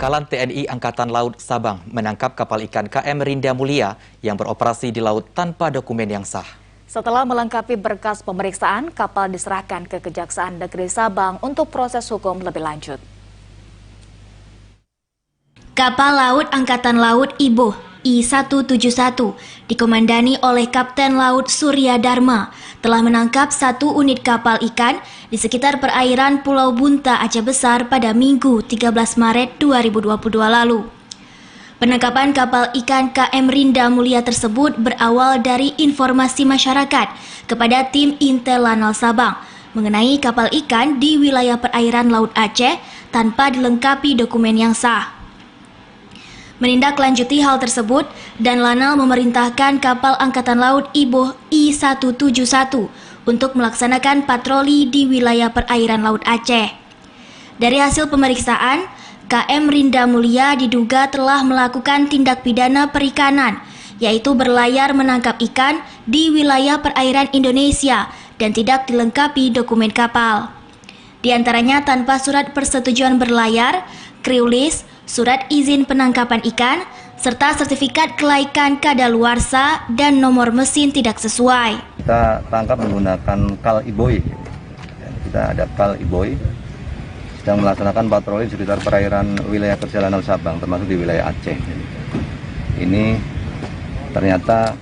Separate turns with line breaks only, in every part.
Pangkalan TNI Angkatan Laut Sabang menangkap kapal ikan KM Rinda Mulia yang beroperasi di laut tanpa dokumen yang sah.
Setelah melengkapi berkas pemeriksaan, kapal diserahkan ke Kejaksaan Negeri Sabang untuk proses hukum lebih lanjut.
Kapal laut Angkatan Laut Iboh I-171 dikomandani oleh Kapten Laut Surya Dharma telah menangkap satu unit kapal ikan di sekitar perairan Pulau Bunta, Aceh Besar pada Minggu 13 Maret 2022 lalu. Penangkapan kapal ikan KM Rinda Mulia tersebut berawal dari informasi masyarakat kepada tim Intel Lanal Sabang mengenai kapal ikan di wilayah perairan Laut Aceh tanpa dilengkapi dokumen yang sah. Menindaklanjuti hal tersebut, dan Lanal memerintahkan kapal Angkatan Laut Iboh I-171 untuk melaksanakan patroli di wilayah perairan Laut Aceh. Dari hasil pemeriksaan, KM Rinda Mulia diduga telah melakukan tindak pidana perikanan, yaitu berlayar menangkap ikan di wilayah perairan Indonesia dan tidak dilengkapi dokumen kapal. Di antaranya tanpa surat persetujuan berlayar, crew list, surat izin penangkapan ikan, serta sertifikat kelaikan kadaluarsa dan nomor mesin tidak sesuai.
Kita tangkap menggunakan kal Iboy. Kita ada kal Iboy sedang melaksanakan patroli di sekitar perairan wilayah perjalanan Sabang, termasuk di wilayah Aceh. Ini ternyata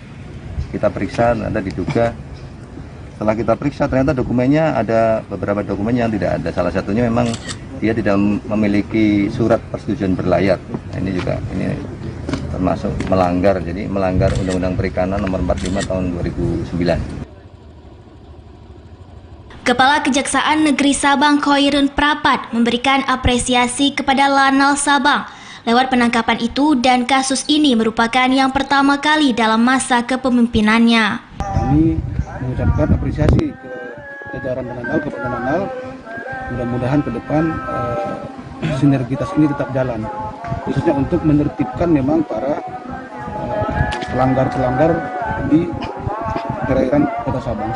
kita periksa, ternyata diduga. Setelah kita periksa, ternyata dokumennya ada beberapa dokumen yang tidak ada. Salah satunya memang dia tidak memiliki surat persetujuan berlayar. Nah, ini termasuk melanggar, jadi melanggar Undang-Undang Perikanan Nomor 45 Tahun 2009.
Kepala Kejaksaan Negeri Sabang Khoirun Prapat memberikan apresiasi kepada Lanal Sabang lewat penangkapan itu, dan kasus ini merupakan yang pertama kali dalam masa kepemimpinannya.
Kami mengucapkan apresiasi ke jajaran Lanal, ke Lanal. Mudah-mudahan ke depan sinergitas ini tetap jalan, khususnya untuk menertibkan memang para pelanggar-pelanggar di perairan Kota Sabang.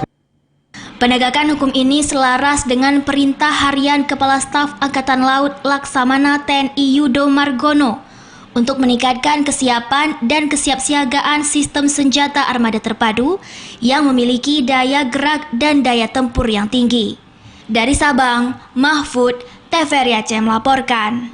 Penegakan hukum ini selaras dengan perintah harian Kepala Staf Angkatan Laut Laksamana TNI Yudo Margono untuk meningkatkan kesiapan dan kesiapsiagaan sistem senjata armada terpadu yang memiliki daya gerak dan daya tempur yang tinggi. Dari Sabang, Mahfud, TVRI Aceh melaporkan.